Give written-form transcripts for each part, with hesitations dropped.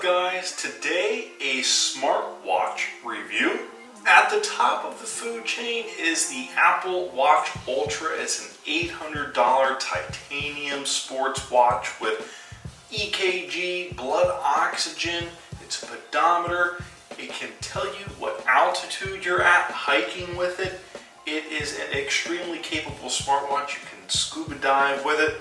guys? Today a smartwatch review. At the top of the food chain is the Apple Watch Ultra. It's an $800 titanium sports watch with EKG, blood oxygen, it's a pedometer. It can tell you what altitude you're at hiking with it. It is an extremely capable smartwatch. You can scuba dive with it.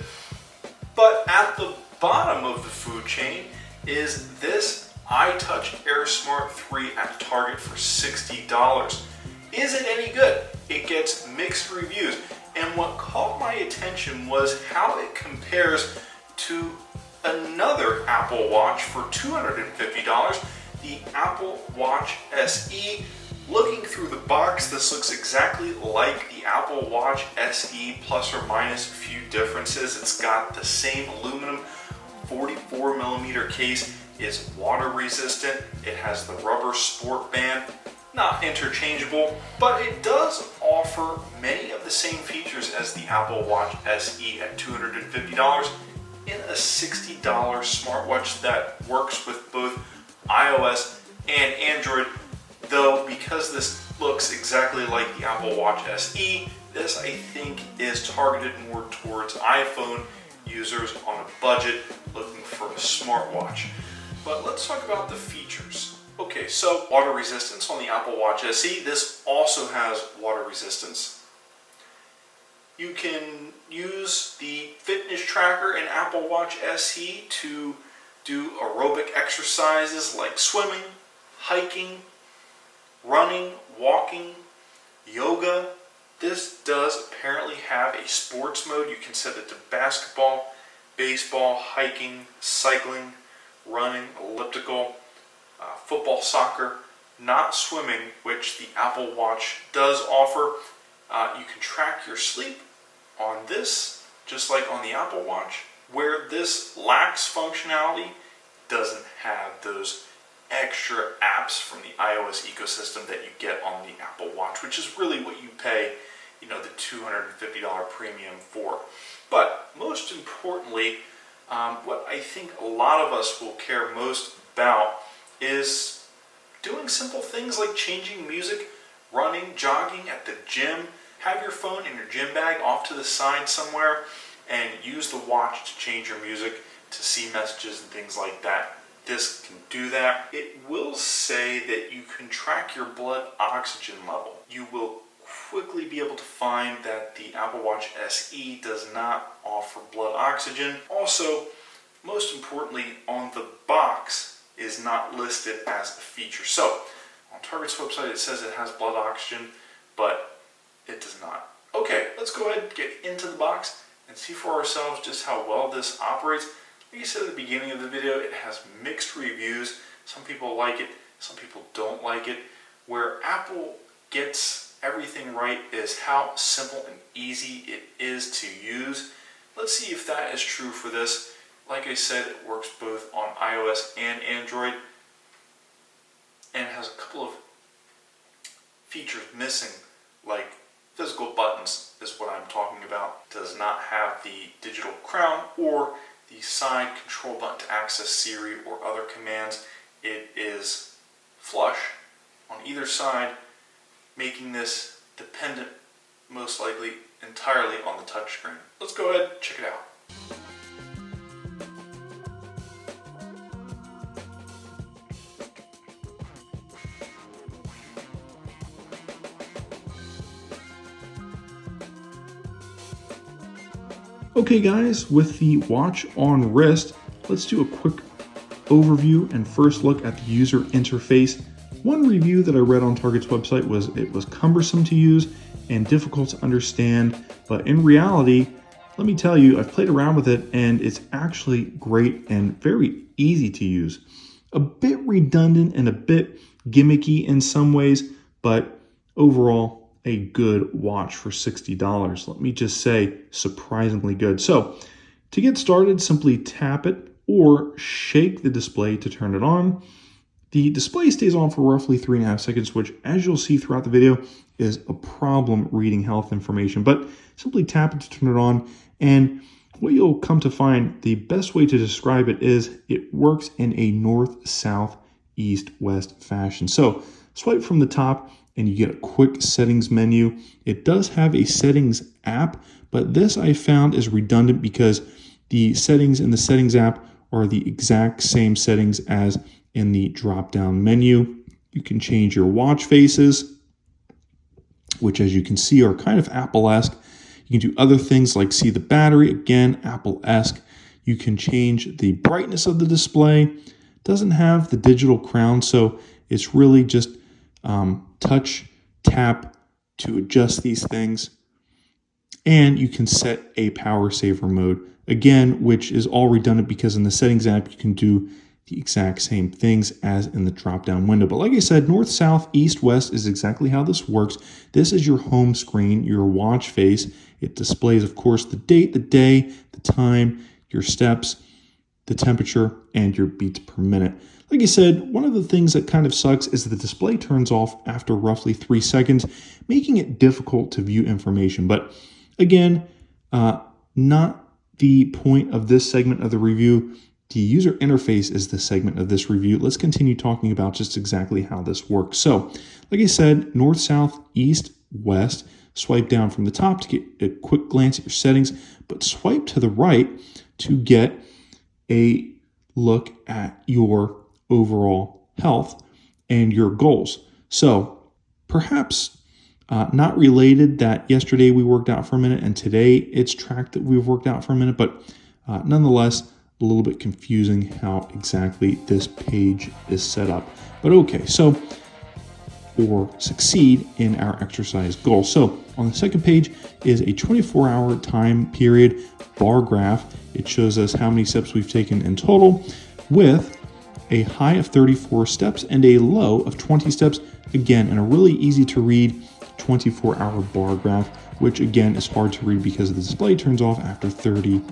But at the bottom of the food chain is this iTouch AirSmart 3 at Target for $60. Is it any good? It gets mixed reviews. And what caught my attention was how it compares to another Apple Watch for $250, the Apple Watch SE. Looking through the box, this looks exactly like the Apple Watch SE, plus or minus a few differences. It's got the same aluminum 44mm case, is water resistant, it has the rubber sport band, not interchangeable, but it does offer many of the same features as the Apple Watch SE at $250 in a $60 smartwatch that works with both iOS and Android. Though, because this looks exactly like the Apple Watch SE, this I think is targeted more towards iPhone users on a budget looking for a smartwatch. But let's talk about the features. Okay, so water resistance on the Apple Watch SE. This also has water resistance. You can use the fitness tracker in Apple Watch SE to do aerobic exercises like swimming, hiking, running, walking, yoga. This does apparently have a sports mode. You can set it to basketball, baseball, hiking, cycling, running, elliptical, football, soccer, not swimming, which the Apple Watch does offer. You can track your sleep on this, just like on the Apple Watch, where this lacks functionality, doesn't have those extra apps from the iOS ecosystem that you get on the Apple Watch, which is really what you pay, the $250 premium for. But most importantly, what I think a lot of us will care most about is doing simple things like changing music, running, jogging at the gym. Have your phone in your gym bag off to the side somewhere and use the watch to change your music, to see messages and things like that. This can do that. It will say that you can track your blood oxygen level. You will quickly be able to find that the Apple Watch SE does not offer blood oxygen. Also, most importantly, on the box is not listed as a feature. So, on Target's website it says it has blood oxygen, but it does not. Okay, let's go ahead and get into the box and see for ourselves just how well this operates. Like I said at the beginning of the video, it has mixed reviews. Some people like it, some people don't like it. Where Apple gets everything right is how simple and easy it is to use. Let's see if that is true for this. Like I said, it works both on iOS and Android and has a couple of features missing, like physical buttons is what I'm talking about. It does not have the digital crown or the side control button to access Siri or other commands. It is flush on either side, making this dependent most likely entirely on the touchscreen. Let's go ahead and check it out. Okay guys, with the watch on wrist, let's do a quick overview and first look at the user interface. One review that I read on Target's website was it was cumbersome to use and difficult to understand, but in reality, let me tell you, I've played around with it and it's actually great and very easy to use. A bit redundant and a bit gimmicky in some ways, but overall, a good watch for $60. Let me just say, surprisingly good. So to get started, simply tap it or shake the display to turn it on. The display stays on for roughly 3.5 seconds, which, as you'll see throughout the video, is a problem reading health information. But simply tap it to turn it on, and what you'll come to find, the best way to describe it is it works in a north, south, east, west fashion. So swipe from the top and you get a quick settings menu. It does have a settings app, but this I found is redundant because the settings in the settings app are the exact same settings as in the drop-down menu. You can change your watch faces, which as you can see are kind of Apple-esque. You can do other things like see the battery, again, Apple-esque. You can change the brightness of the display. Doesn't have the digital crown, so it's really just touch, tap to adjust these things. And you can set a power saver mode, again, which is all redundant because in the settings app, you can do the exact same things as in the drop-down window. But like I said, north, south, east, west is exactly how this works. This is your home screen, your watch face. It displays, of course, the date, the day, the time, your steps, the temperature, and your beats per minute. Like I said, one of the things that kind of sucks is the display turns off after roughly 3 seconds, making it difficult to view information. But again, not the point of this segment of the review. The user interface is the segment of this review. Let's continue talking about just exactly how this works. So, like I said, north, south, east, west. Swipe down from the top to get a quick glance at your settings, but swipe to the right to get a look at your overall health and your goals. So, perhaps not related that yesterday we worked out for a minute and today it's tracked that we've worked out for a minute, but nonetheless, a little bit confusing how exactly this page is set up. But okay, so or succeed in our exercise goal. So on the second page is a 24-hour time period bar graph. It shows us how many steps we've taken in total with a high of 34 steps and a low of 20 steps. Again, in a really easy to read 24-hour bar graph, which again is hard to read because the display turns off after 3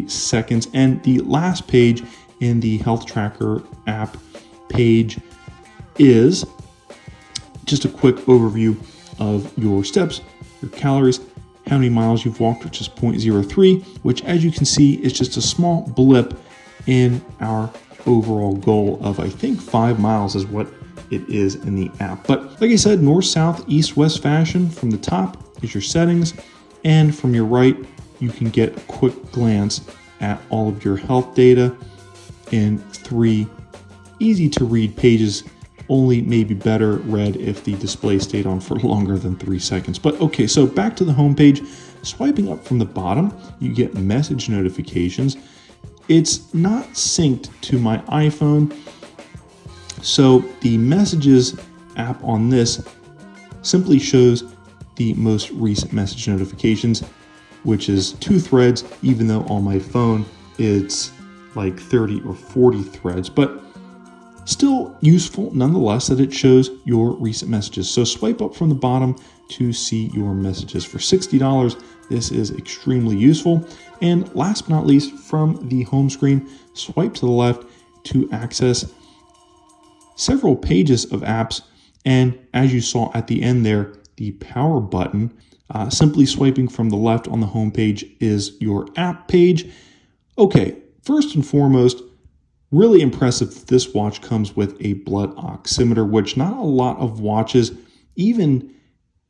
seconds. And the last page in the health tracker app page is just a quick overview of your steps, your calories, how many miles you've walked, which is 0.03, which as you can see is just a small blip in our overall goal of, I think, 5 miles is what it is in the app. But like I said, north, south, east, west fashion. From the top is your settings, and from your right, you can get a quick glance at all of your health data in 3 easy to read pages, only maybe better read if the display stayed on for longer than 3 seconds. But okay, so back to the home page. Swiping up from the bottom, you get message notifications. It's not synced to my iPhone, so the messages app on this simply shows the most recent message notifications, which is 2 threads, even though on my phone it's like 30 or 40 threads, but still useful nonetheless that it shows your recent messages. So swipe up from the bottom to see your messages. For $60, this is extremely useful. And last but not least, from the home screen, swipe to the left to access several pages of apps. And as you saw at the end there, the power button, simply swiping from the left on the home page is your app page. Okay, first and foremost, really impressive that this watch comes with a blood oximeter, which not a lot of watches, even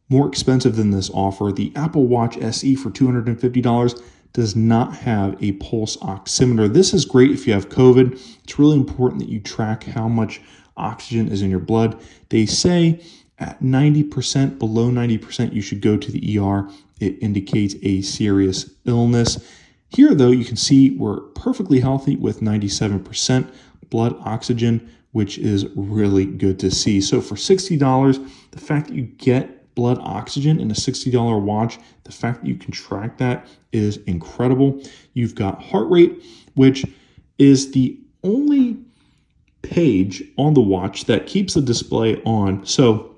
more expensive than this, offer. The Apple Watch SE for $250 does not have a pulse oximeter. This is great if you have COVID. It's really important that you track how much oxygen is in your blood. They say at 90%, below 90%, you should go to the ER. It indicates a serious illness. Here, though, you can see we're perfectly healthy with 97% blood oxygen, which is really good to see. So for $60, the fact that you get blood oxygen in a $60 watch, the fact that you can track that is incredible. You've got heart rate, which is the only page on the watch that keeps the display on. So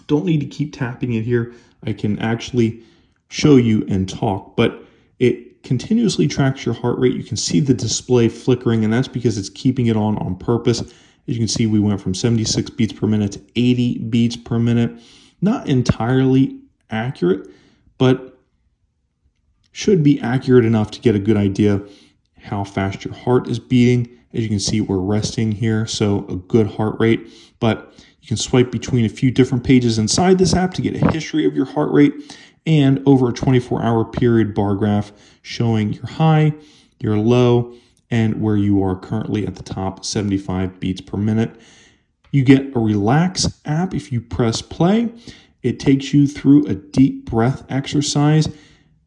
don't need to keep tapping it here. I can actually show you and talk, but it continuously tracks your heart rate. You can see the display flickering, and that's because it's keeping it on purpose. As you can see, we went from 76 beats per minute to 80 beats per minute. Not entirely accurate, but should be accurate enough to get a good idea how fast your heart is beating. As you can see, we're resting here, so a good heart rate. But you can swipe between a few different pages inside this app to get a history of your heart rate and over a 24-hour period bar graph showing your high, your low, and where you are currently at the top, 75 beats per minute. You get a relax app. If you press play, it takes you through a deep breath exercise,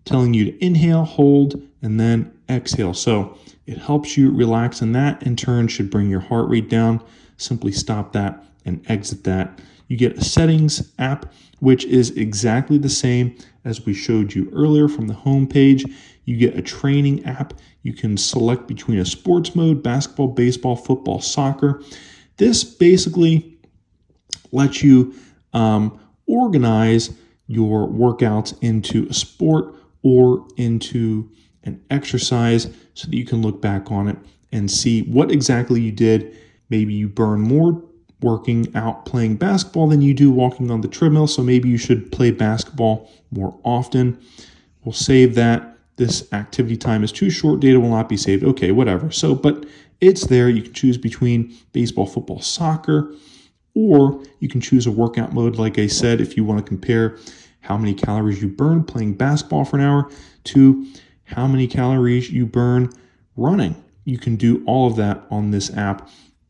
telling you to inhale, hold, and then exhale. So it helps you relax, and that in turn should bring your heart rate down. Simply stop that and exit that. You get a settings app, which is exactly the same as we showed you earlier from the home page. You get a training app. You can select between a sports mode, basketball, baseball, football, soccer. This basically lets you organize your workouts into a sport or into an exercise so that you can look back on it and see what exactly you did. Maybe you burn more working out playing basketball than you do walking on the treadmill, so maybe you should play basketball more often. We'll save that. This activity time is too short, data will not be saved. Okay, whatever. So, but it's there. You can choose between baseball, football, soccer, or you can choose a workout mode. Like I said, if you want to compare how many calories you burn playing basketball for an hour to how many calories you burn running. You can do all of that on this app.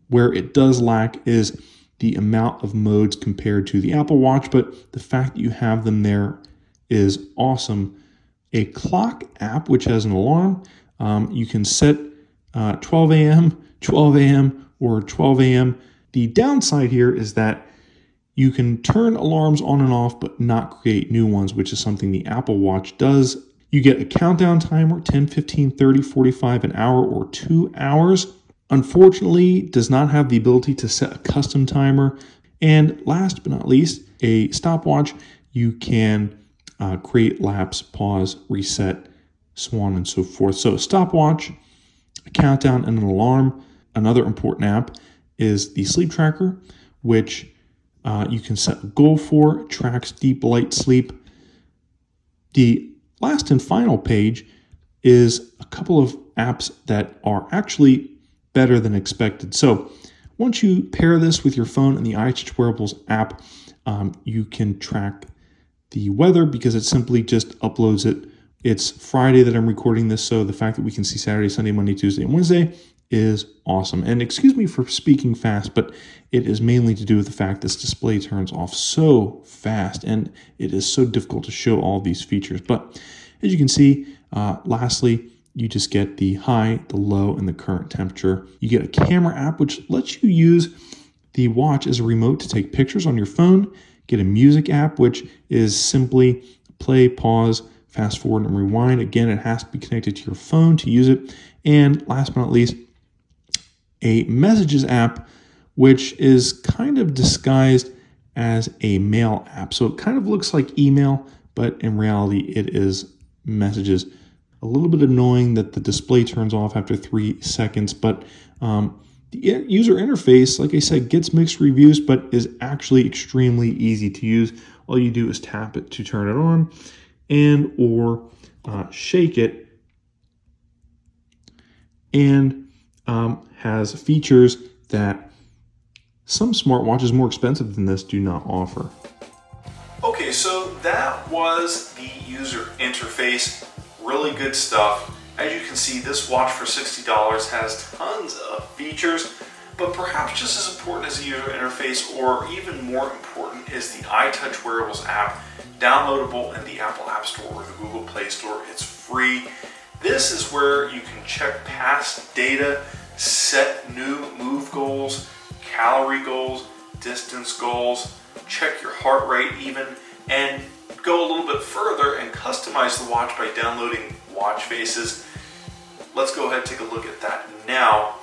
Where it does lack is the amount of modes compared to the Apple Watch, but the fact that you have them there is awesome. A clock app, which has an alarm, you can set 12 a.m., 12 a.m., or 12 a.m. The downside here is that you can turn alarms on and off, but not create new ones, which is something the Apple Watch does. You get a countdown timer, 10, 15, 30, 45, an hour, or 2 hours. Unfortunately, does not have the ability to set a custom timer. And last but not least, a stopwatch. You can create laps, pause, reset, so on and so forth. So a stopwatch, a countdown, and an alarm. Another important app is the sleep tracker, which you can set a goal for. It tracks deep light sleep. The last and final page is a couple of apps that are actually better than expected. So once you pair this with your phone and the iTouch Wearables app, you can track the weather because it simply just uploads it. It's Friday that I'm recording this, so the fact that we can see Saturday, Sunday, Monday, Tuesday, and Wednesday is awesome. And excuse me for speaking fast, but it is mainly to do with the fact this display turns off so fast and it is so difficult to show all these features. But as you can see, lastly, you just get the high, the low, and the current temperature. You get a camera app, which lets you use the watch as a remote to take pictures on your phone. Get a music app, which is simply play, pause, fast forward, and rewind. Again, it has to be connected to your phone to use it. And last but not least, a messages app, which is kind of disguised as a mail app. So it kind of looks like email, but in reality, it is messages. A little bit annoying that the display turns off after 3 seconds, but the user interface, like I said, gets mixed reviews, but is actually extremely easy to use. All you do is tap it to turn it on and or shake it, and has features that some smartwatches more expensive than this do not offer. Okay, so that was the user interface. Really good stuff. As you can see, this watch for $60 has tons of features, but perhaps just as important as the user interface, or even more important, is the iTouch Wearables app, downloadable in the Apple App Store or the Google Play Store. It's free. This is where you can check past data, set new move goals, calorie goals, distance goals, check your heart rate even, and go a little bit further and customize the watch by downloading watch faces. Let's go ahead and take a look at that now.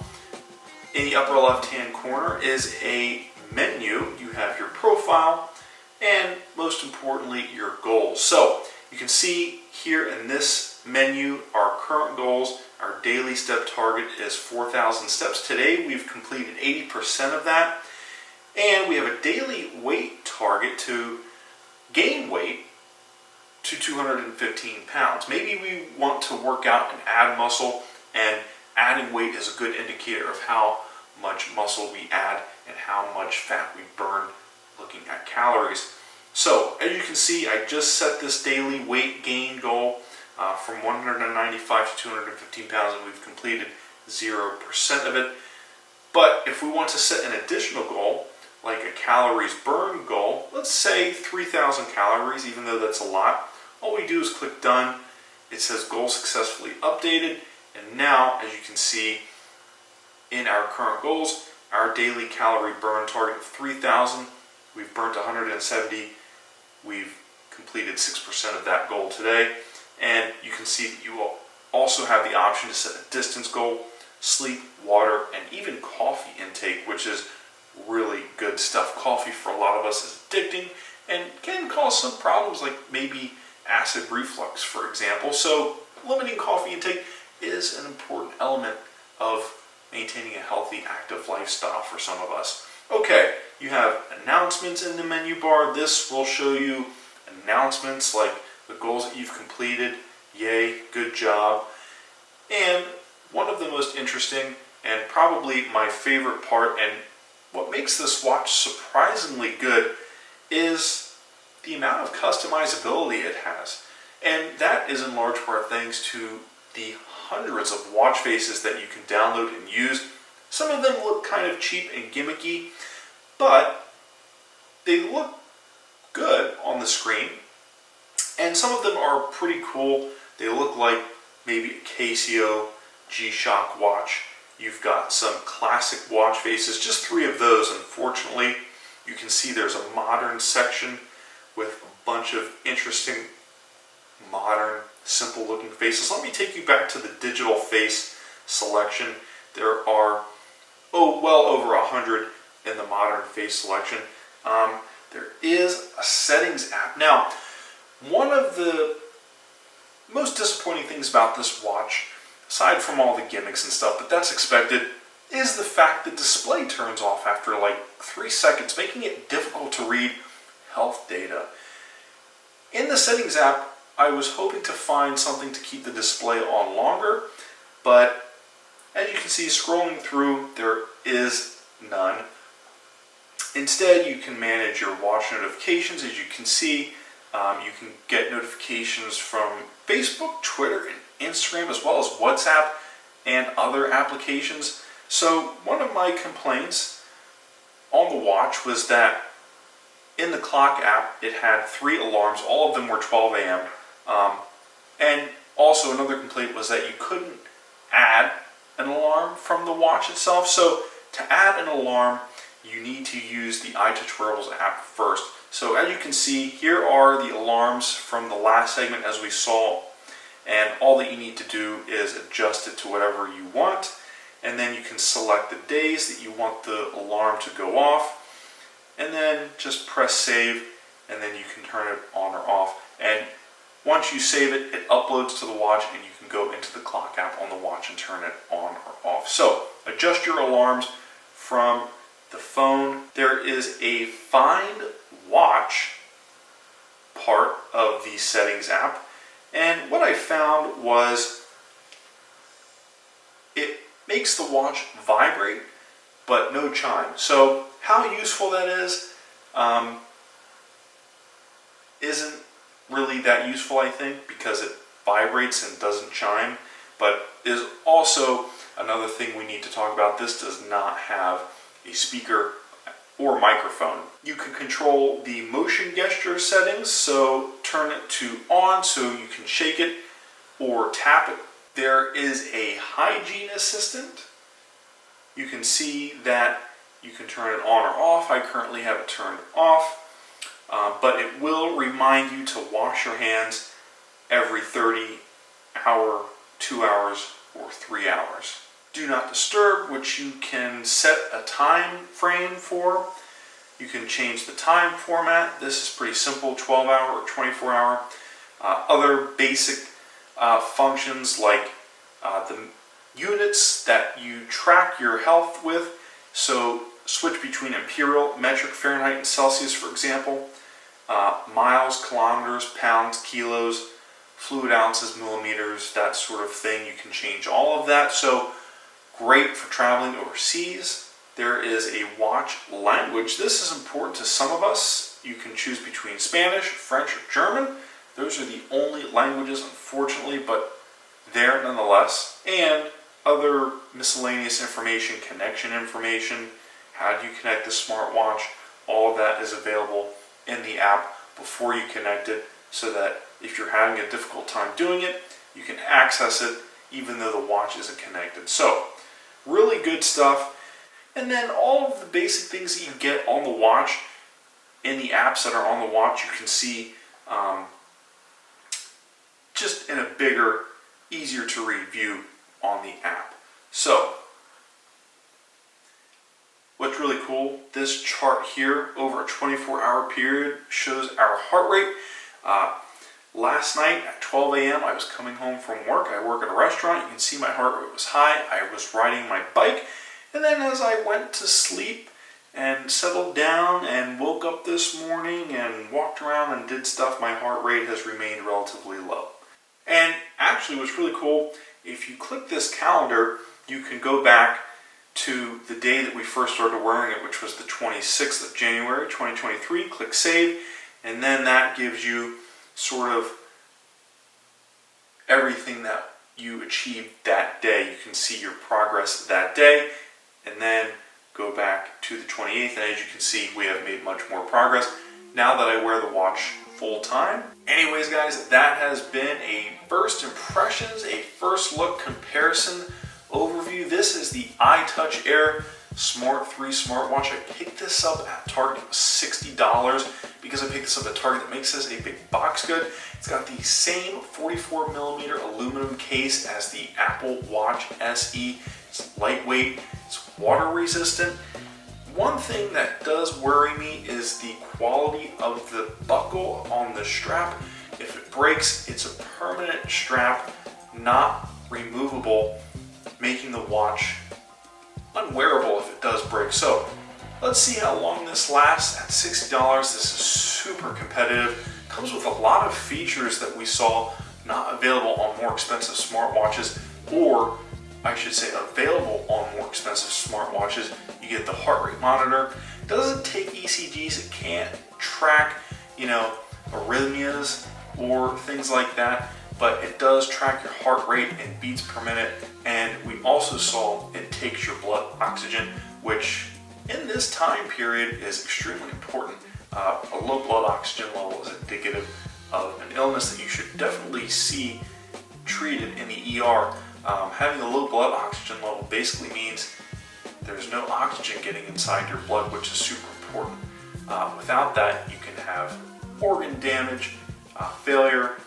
In the upper left-hand corner is a menu. You have your profile and, most importantly, your goals. So you can see here in this menu our current goals. Our daily step target is 4,000 steps. Today we've completed 80% of that. And we have a daily weight target to gain weight to 215 pounds. Maybe we want to work out and add muscle, and adding weight is a good indicator of how much muscle we add and how much fat we burn looking at calories. So as you can see, I just set this daily weight gain goal from 195 to 215 pounds, and we've completed 0% of it. But if we want to set an additional goal, like a calories burn goal, let's say 3,000 calories, even though that's a lot, all we do is click done. It says goal successfully updated, and now, as you can see, in our current goals, our daily calorie burn target of 3,000, we've burnt 170, we've completed 6% of that goal today, and you can see that you will also have the option to set a distance goal, sleep, water, and even coffee intake, which is really good stuff. Coffee for a lot of us is addicting and can cause some problems like maybe acid reflux, for example. So limiting coffee intake is an important element of maintaining a healthy, active lifestyle for some of us. Okay, you have announcements in the menu bar. This will show you announcements like the goals that you've completed. Yay, good job. And one of the most interesting and probably my favorite part, and what makes this watch surprisingly good, is the amount of customizability it has. And that is in large part thanks to the hundreds of watch faces that you can download and use. Some of them look kind of cheap and gimmicky, but they look good on the screen. And some of them are pretty cool. They look like maybe a Casio G-Shock watch. You've got some classic watch faces, just 3 of those, unfortunately. You can see there's a modern section with a bunch of interesting, modern, simple looking faces. Let me take you back to the digital face selection. There are, well over 100 in the modern face selection. There is a settings app. Now, one of the most disappointing things about this watch, aside from all the gimmicks and stuff, but that's expected, is the fact that display turns off after like 3 seconds, making it difficult to read health data. In the settings app, I was hoping to find something to keep the display on longer, but as you can see, scrolling through, there is none. Instead, you can manage your watch notifications. As you can see, you can get notifications from Facebook, Twitter, and Instagram, as well as WhatsApp and other applications. So one of my complaints on the watch was that in the clock app, it had 3 alarms. All of them were 12 a.m. And also another complaint was that you couldn't add an alarm from the watch itself. So to add an alarm, you need to use the iTouch Wearables app first. So as you can see, here are the alarms from the last segment as we saw, and all that you need to do is adjust it to whatever you want, and then you can select the days that you want the alarm to go off, and then just press save, and then you can turn it on or off. And once you save it, it uploads to the watch, and you can go into the clock app on the watch and turn it on or off. So adjust your alarms from the phone. There is a Find Watch part of the settings app, and what I found was it makes the watch vibrate but no chime. So how useful that is isn't really that useful, I think, because it vibrates and doesn't chime, but is also another thing we need to talk about. This does not have a speaker or microphone. You can control the motion gesture settings, so turn it to on so you can shake it or tap it. There is a hygiene assistant. You can see that you can turn it on or off. I currently have it turned off, but it will remind you to wash your hands every 30 hour, 2 hours, or 3 hours. Do not disturb, which you can set a time frame for. You can change the time format. This is pretty simple, 12 hour or 24 hour. Other basic functions like the units that you track your health with. So switch between imperial, metric, Fahrenheit, and Celsius, for example. miles, kilometers, pounds, kilos, fluid ounces, millimeters, that sort of thing. You can change all of that. So great for traveling overseas. There is a watch language. This is important to some of us. You can choose between Spanish, French, or German. Those are the only languages, unfortunately, but there nonetheless. And other miscellaneous information, connection information, how do you connect the smartwatch, all of that is available in the app before you connect it, so that if you're having a difficult time doing it, you can access it even though the watch isn't connected. So, really good stuff. And then all of the basic things that you get on the watch, in the apps that are on the watch, you can see just in a bigger, easier to read view on the app. So, what's really cool, this chart here over a 24-hour period shows our heart rate. Last night at 12 a.m. I was coming home from work. I work at a restaurant. You can see my heart rate was high. I was riding my bike. And then as I went to sleep and settled down and woke up this morning and walked around and did stuff, my heart rate has remained relatively low. And actually what's really cool, if you click this calendar, you can go back to the day that we first started wearing it, which was the 26th of January, 2023. Click Save, and then that gives you sort of everything that you achieved that day. You can see your progress that day, and then go back to the 28th, and as you can see, we have made much more progress now that I wear the watch full time. Anyways, guys, that has been a first impressions, a first look comparison overview. This is the iTouch Air Smart 3 smartwatch. I picked this up at Target. It was $60 because I picked this up at Target. That makes this a big box good. It's got the same 44mm aluminum case as the Apple Watch SE. It's lightweight, it's water resistant. One thing that does worry me is the quality of the buckle on the strap. If it breaks, it's a permanent strap, not removable, making the watch unwearable if it does break. So let's see how long this lasts. At $60, this is super competitive. Comes with a lot of features that we saw not available on more expensive smartwatches, or I should say available on more expensive smartwatches. You get the heart rate monitor. It doesn't take ECGs. It can't track, arrhythmias or things like that, but it does track your heart rate in beats per minute. And we also saw it takes your blood oxygen, which in this time period is extremely important. A low blood oxygen level is indicative of an illness that you should definitely see treated in the ER. Having a low blood oxygen level basically means there's no oxygen getting inside your blood, which is super important. Without that, you can have organ damage, failure,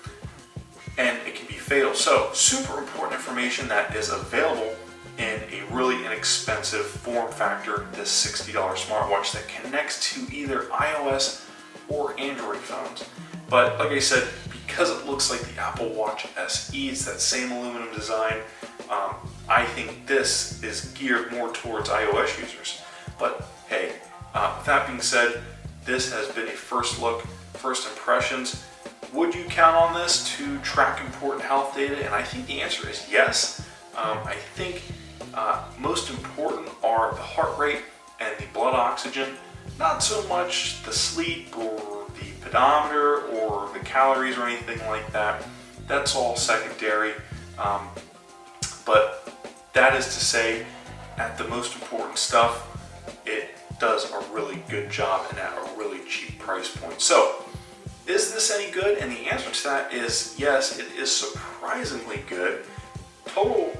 and it can be fatal. So, super important information that is available in a really inexpensive form factor, this $60 smartwatch that connects to either iOS or Android phones. But like I said, because it looks like the Apple Watch SE, it's that same aluminum design, I think this is geared more towards iOS users. But hey, with that being said, this has been a first look, first impressions. Would you count on this to track important health data? And I think the answer is yes. I think most important are the heart rate and the blood oxygen, not so much the sleep or the pedometer or the calories or anything like that. That's all secondary. But that is to say, at the most important stuff, it does a really good job and at a really cheap price point. So, is this any good? And the answer to that is yes, it is surprisingly good. Total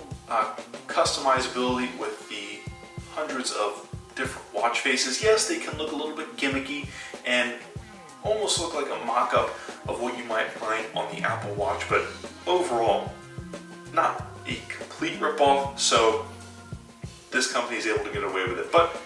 customizability with the hundreds of different watch faces. Yes, they can look a little bit gimmicky and almost look like a mock-up of what you might find on the Apple Watch, but overall, not a complete rip-off, so this company is able to get away with it. But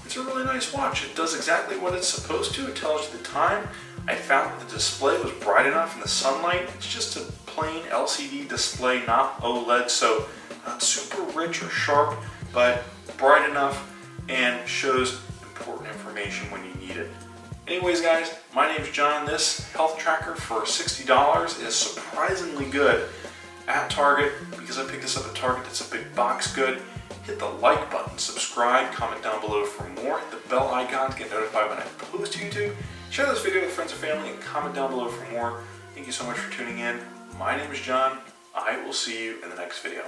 it's a really nice watch. It does exactly what it's supposed to. It tells you the time. I found that the display was bright enough in the sunlight. It's just a plain LCD display, not OLED, so not super rich or sharp, but bright enough and shows important information when you need it. Anyways guys, my name's John. This health tracker for $60 is surprisingly good at Target. Because I picked this up at Target, it's a big box good. Hit the like button, subscribe, comment down below for more, hit the bell icon to get notified when I post to YouTube. Share this video with friends and family and comment down below for more. Thank you so much for tuning in. My name is John. I will see you in the next video.